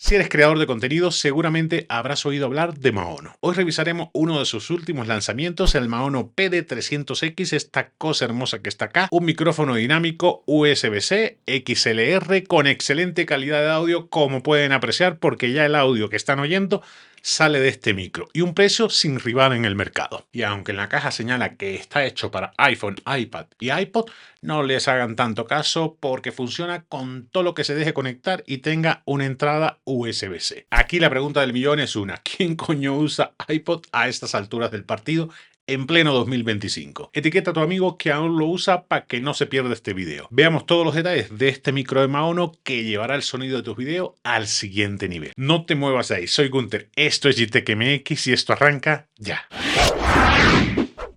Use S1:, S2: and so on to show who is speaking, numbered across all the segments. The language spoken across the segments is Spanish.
S1: Si eres creador de contenido, seguramente habrás oído hablar de Maono. Hoy revisaremos uno de sus últimos lanzamientos, el Maono PD300X, esta cosa hermosa que está acá, un micrófono dinámico USB-C XLR con excelente calidad de audio, como pueden apreciar, porque ya el audio que están oyendo sale de este micro y un precio sin rival en el mercado. Y aunque en la caja señala que está hecho para iPhone, iPad y iPod, no les hagan tanto caso porque funciona con todo lo que se deje conectar y tenga una entrada USB-C. Aquí la pregunta del millón es una: ¿quién coño usa iPod a estas alturas del partido? En pleno 2025. Etiqueta a tu amigo que aún lo usa para que no se pierda este video. Veamos todos los detalles de este micro de Maono que llevará el sonido de tus videos al siguiente nivel. No te muevas ahí, soy Gunter, esto es GTEC MX y esto arranca ya.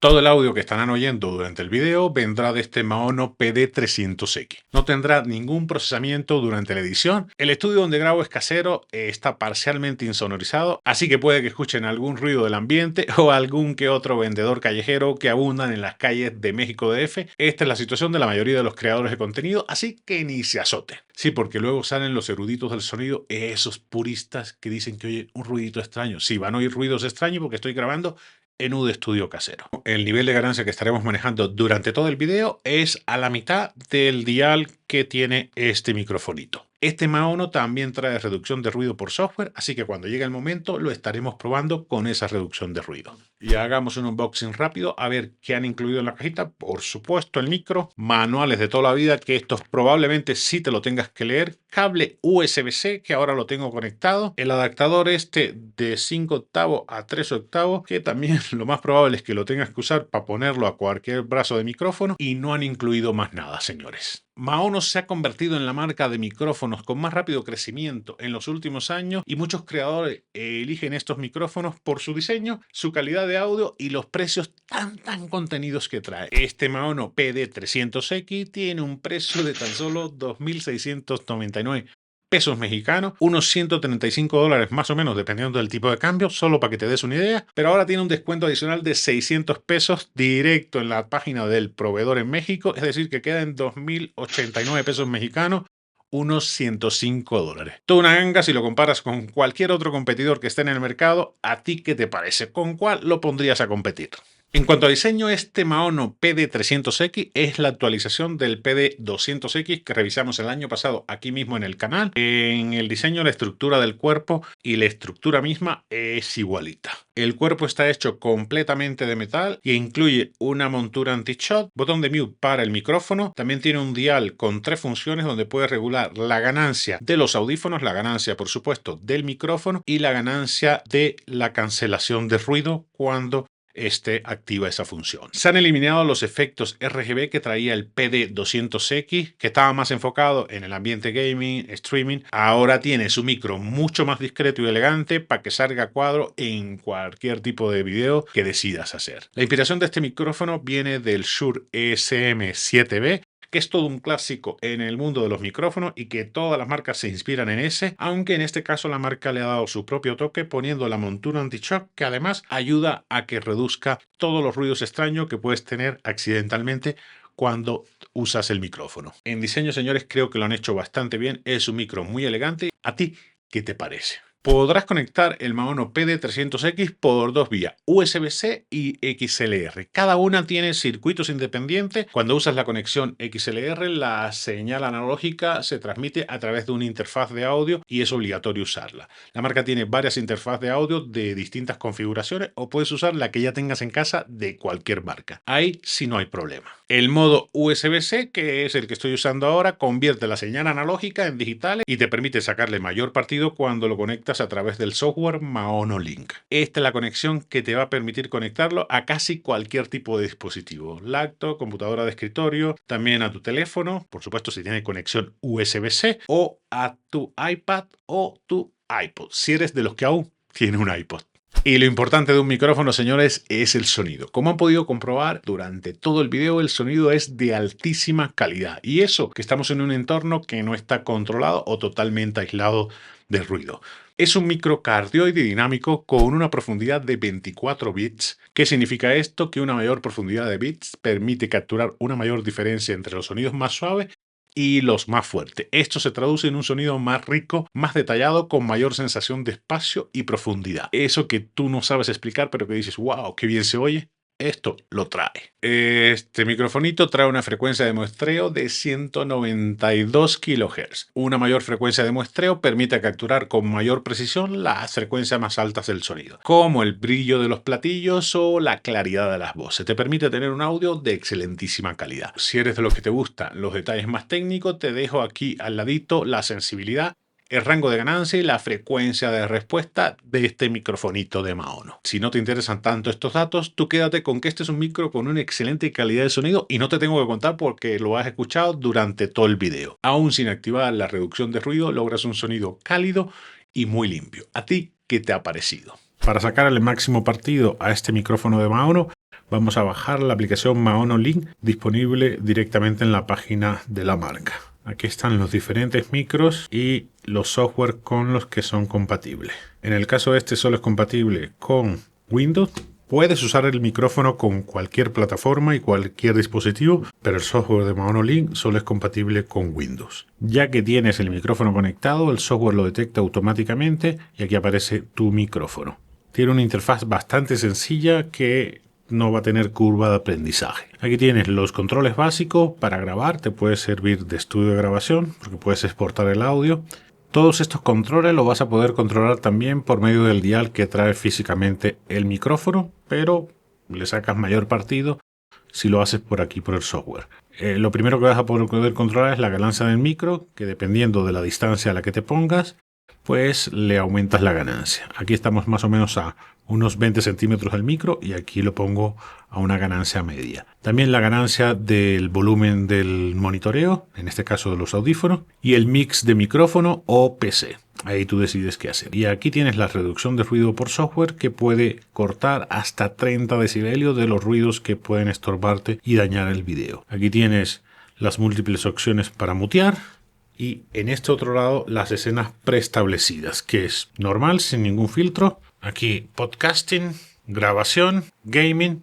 S1: Todo el audio que estarán oyendo durante el video vendrá de este Maono PD300X. No tendrá ningún procesamiento durante la edición. El estudio donde grabo es casero, está parcialmente insonorizado, así que puede que escuchen algún ruido del ambiente o algún que otro vendedor callejero que abundan en las calles de México DF. Esta es la situación de la mayoría de los creadores de contenido, así que ni se azoten. Sí, porque luego salen los eruditos del sonido, esos puristas que dicen que oyen un ruidito extraño. Sí, van a oír ruidos extraños porque estoy grabando en un estudio casero. El nivel de ganancia que estaremos manejando durante todo el video es a la mitad del dial que tiene este microfonito. Este Maono también trae reducción de ruido por software, así que cuando llegue el momento lo estaremos probando con esa reducción de ruido. Y hagamos un unboxing rápido a ver qué han incluido en la cajita. Por supuesto el micro, manuales de toda la vida, que estos probablemente sí te lo tengas que leer, cable USB-C que ahora lo tengo conectado, el adaptador este de 5 octavos a 3 octavos, que también lo más probable es que lo tengas que usar para ponerlo a cualquier brazo de micrófono, y no han incluido más nada, señores. Maono se ha convertido en la marca de micrófonos con más rápido crecimiento en los últimos años y muchos creadores eligen estos micrófonos por su diseño, su calidad de audio y los precios tan contenidos que trae. Este Maono PD300X tiene un precio de tan solo 2.699 pesos mexicanos, unos 135 dólares más o menos, dependiendo del tipo de cambio, solo para que te des una idea, pero ahora tiene un descuento adicional de 600 pesos directo en la página del proveedor en México, es decir, que queda en 2.089 pesos mexicanos, unos 105 dólares. Toda una ganga si lo comparas con cualquier otro competidor que esté en el mercado. ¿A ti qué te parece? ¿Con cuál lo pondrías a competir? En cuanto a diseño, este Maono PD300X es la actualización del PD200X que revisamos el año pasado aquí mismo en el canal. En el diseño, la estructura del cuerpo y la estructura misma es igualita. El cuerpo está hecho completamente de metal y incluye una montura anti-shot, botón de mute para el micrófono, también tiene un dial con 3 funciones donde puedes regular la ganancia de los audífonos, la ganancia por supuesto del micrófono y la ganancia de la cancelación de ruido cuando activa esa función. Se han eliminado los efectos RGB que traía el PD200X, que estaba más enfocado en el ambiente gaming, streaming. Ahora tiene su micro mucho más discreto y elegante para que salga a cuadro en cualquier tipo de video que decidas hacer. La inspiración de este micrófono viene del Shure ESM7B, que es todo un clásico en el mundo de los micrófonos y que todas las marcas se inspiran en ese, aunque en este caso la marca le ha dado su propio toque poniendo la montura anti-shock, que además ayuda a que reduzca todos los ruidos extraños que puedes tener accidentalmente cuando usas el micrófono. En diseño, señores, creo que lo han hecho bastante bien. Es un micro muy elegante. ¿A ti qué te parece? Podrás conectar el Maono PD300X por 2 vías, USB-C y XLR. Cada una tiene circuitos independientes. Cuando usas la conexión XLR, la señal analógica se transmite a través de una interfaz de audio y es obligatorio usarla. La marca tiene varias interfaces de audio de distintas configuraciones o puedes usar la que ya tengas en casa de cualquier marca. Ahí sí no hay problema. El modo USB-C, que es el que estoy usando ahora, convierte la señal analógica en digital y te permite sacarle mayor partido cuando lo conectas a través del software Maono Link. Esta es la conexión que te va a permitir conectarlo a casi cualquier tipo de dispositivo. Laptop, computadora de escritorio, también a tu teléfono, por supuesto si tiene conexión USB-C, o a tu iPad o tu iPod, si eres de los que aún tiene un iPod. Y lo importante de un micrófono, señores, es el sonido. Como han podido comprobar durante todo el video, el sonido es de altísima calidad. Y eso, que estamos en un entorno que no está controlado o totalmente aislado del ruido. Es un micro cardioide dinámico con una profundidad de 24 bits. ¿Qué significa esto? Que una mayor profundidad de bits permite capturar una mayor diferencia entre los sonidos más suaves y los más fuertes. Esto se traduce en un sonido más rico, más detallado, con mayor sensación de espacio y profundidad. Eso que tú no sabes explicar, pero que dices, wow, qué bien se oye. Esto lo trae. Este microfonito trae una frecuencia de muestreo de 192 kHz. Una mayor frecuencia de muestreo permite capturar con mayor precisión las frecuencias más altas del sonido, como el brillo de los platillos o la claridad de las voces. Te permite tener un audio de excelentísima calidad. Si eres de los que te gustan los detalles más técnicos, te dejo aquí al ladito la sensibilidad, el rango de ganancia y la frecuencia de respuesta de este microfonito de Maono. Si no te interesan tanto estos datos, tú quédate con que este es un micro con una excelente calidad de sonido y no te tengo que contar porque lo has escuchado durante todo el video. Aún sin activar la reducción de ruido, logras un sonido cálido y muy limpio. ¿A ti qué te ha parecido? Para sacar el máximo partido a este micrófono de Maono, vamos a bajar la aplicación Maono Link, disponible directamente en la página de la marca. Aquí están los diferentes micros y los software con los que son compatibles. En el caso este solo es compatible con Windows. Puedes usar el micrófono con cualquier plataforma y cualquier dispositivo, pero el software de Maono Link solo es compatible con Windows. Ya que tienes el micrófono conectado, el software lo detecta automáticamente y aquí aparece tu micrófono. Tiene una interfaz bastante sencilla que no va a tener curva de aprendizaje. Aquí tienes los controles básicos para grabar, te puede servir de estudio de grabación porque puedes exportar el audio. Todos estos controles los vas a poder controlar también por medio del dial que trae físicamente el micrófono, pero le sacas mayor partido si lo haces por aquí por el software. Lo primero que vas a poder controlar es la ganancia del micro, que dependiendo de la distancia a la que te pongas, pues le aumentas la ganancia. Aquí estamos más o menos a unos 20 centímetros del micro y aquí lo pongo a una ganancia media. También la ganancia del volumen del monitoreo, en este caso de los audífonos, y el mix de micrófono o PC. Ahí tú decides qué hacer. Y aquí tienes la reducción de ruido por software que puede cortar hasta 30 decibelios de los ruidos que pueden estorbarte y dañar el video. Aquí tienes las múltiples opciones para mutear. Y en este otro lado las escenas preestablecidas, que es normal, sin ningún filtro. Aquí podcasting, grabación, gaming.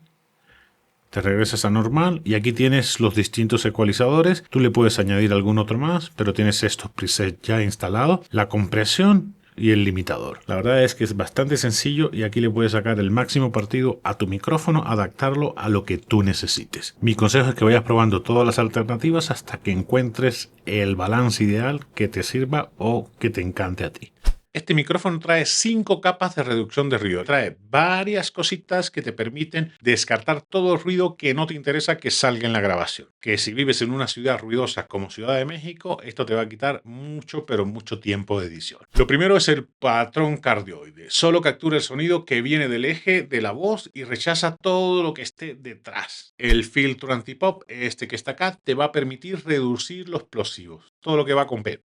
S1: Te regresas a normal y aquí tienes los distintos ecualizadores. Tú le puedes añadir algún otro más, pero tienes estos presets ya instalados. La compresión y el limitador. La verdad es que es bastante sencillo y aquí le puedes sacar el máximo partido a tu micrófono, adaptarlo a lo que tú necesites. Mi consejo es que vayas probando todas las alternativas hasta que encuentres el balance ideal que te sirva o que te encante a ti. Este micrófono trae 5 capas de reducción de ruido. Trae varias cositas que te permiten descartar todo el ruido que no te interesa que salga en la grabación. Que si vives en una ciudad ruidosa como Ciudad de México, esto te va a quitar mucho, pero mucho tiempo de edición. Lo primero es el patrón cardioide. Solo captura el sonido que viene del eje de la voz y rechaza todo lo que esté detrás. El filtro antipop, este que está acá, te va a permitir reducir los plosivos. Todo lo que va con P.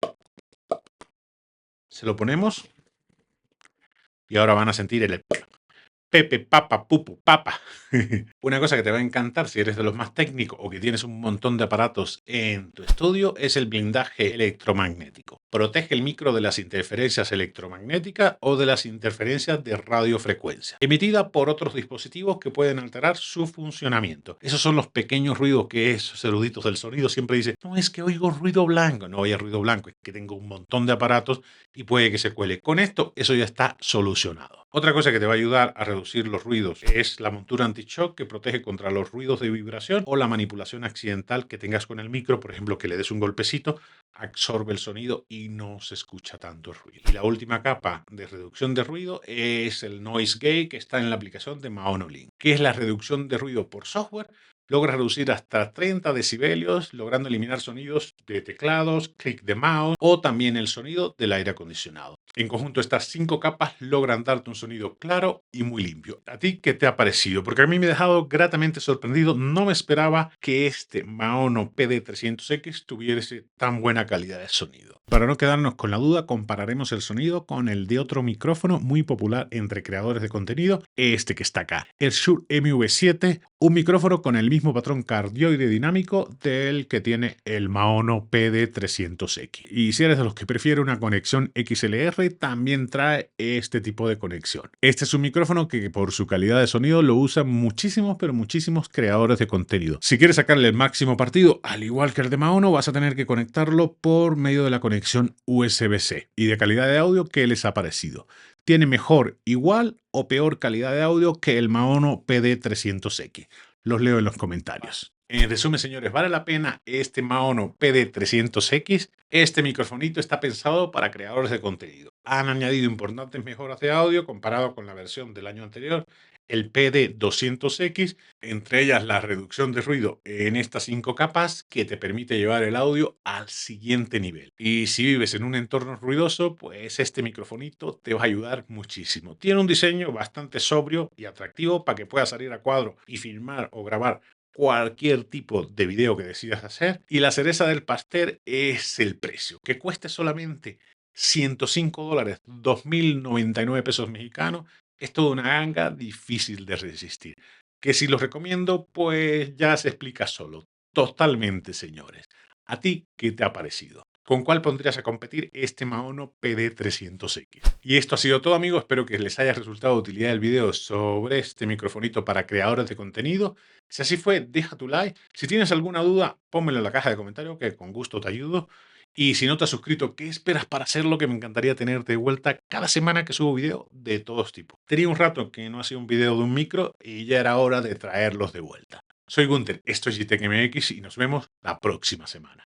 S1: Se lo ponemos y ahora van a sentir el Pepe, papa, pupu, papa. Una cosa que te va a encantar si eres de los más técnicos o que tienes un montón de aparatos en tu estudio es el blindaje electromagnético. Protege el micro de las interferencias electromagnéticas o de las interferencias de radiofrecuencia, emitida por otros dispositivos que pueden alterar su funcionamiento. Esos son los pequeños ruidos que esos eruditos del sonido siempre dicen, no es que oigo ruido blanco, no oye ruido blanco, es que tengo un montón de aparatos y puede que se cuele. Con esto, eso ya está solucionado. Otra cosa que te va a ayudar a reducir los ruidos es la montura anti-shock que protege contra los ruidos de vibración o la manipulación accidental que tengas con el micro, por ejemplo, que le des un golpecito, absorbe el sonido y no se escucha tanto el ruido. Y la última capa de reducción de ruido es el Noise Gate que está en la aplicación de Maono Link, que es la reducción de ruido por software. Logra reducir hasta 30 decibelios, logrando eliminar sonidos de teclados, clic de mouse o también el sonido del aire acondicionado. En conjunto, estas 5 capas logran darte un sonido claro y muy limpio. ¿A ti qué te ha parecido? Porque a mí me ha dejado gratamente sorprendido. No me esperaba que este Maono PD300X tuviese tan buena calidad de sonido. Para no quedarnos con la duda, compararemos el sonido con el de otro micrófono muy popular entre creadores de contenido, este que está acá, el Shure MV7 Un micrófono con el mismo patrón cardioide dinámico del que tiene el Maono PD300X. Y si eres de los que prefiere una conexión XLR, también trae este tipo de conexión. Este es un micrófono que por su calidad de sonido lo usan muchísimos, pero muchísimos creadores de contenido. Si quieres sacarle el máximo partido, al igual que el de Maono, vas a tener que conectarlo por medio de la conexión USB-C. ¿Y de calidad de audio qué les ha parecido? Tiene mejor, igual o peor calidad de audio que el Maono PD300X. Los leo en los comentarios. En resumen, señores, vale la pena este Maono PD300X. Este microfonito está pensado para creadores de contenido. Han añadido importantes mejoras de audio comparado con la versión del año anterior, el PD200X, entre ellas la reducción de ruido en estas 5 capas que te permite llevar el audio al siguiente nivel. Y si vives en un entorno ruidoso, pues este microfonito te va a ayudar muchísimo. Tiene un diseño bastante sobrio y atractivo para que puedas salir a cuadro y filmar o grabar cualquier tipo de video que decidas hacer. Y la cereza del pastel es el precio, que cueste solamente $105, 2.099 pesos mexicanos. Es toda una ganga difícil de resistir. Que si los recomiendo, pues ya se explica solo. Totalmente, señores. ¿A ti qué te ha parecido? ¿Con cuál pondrías a competir este Maono PD300X? Y esto ha sido todo, amigos. Espero que les haya resultado de utilidad el video sobre este microfonito para creadores de contenido. Si así fue, deja tu like. Si tienes alguna duda, pónmelo en la caja de comentarios que con gusto te ayudo. Y si no te has suscrito, ¿qué esperas para hacerlo? Que me encantaría tenerte de vuelta cada semana que subo video de todos tipos. Tenía un rato que no hacía un video de un micro y ya era hora de traerlos de vuelta. Soy Gunter, esto es GTEC MX y nos vemos la próxima semana.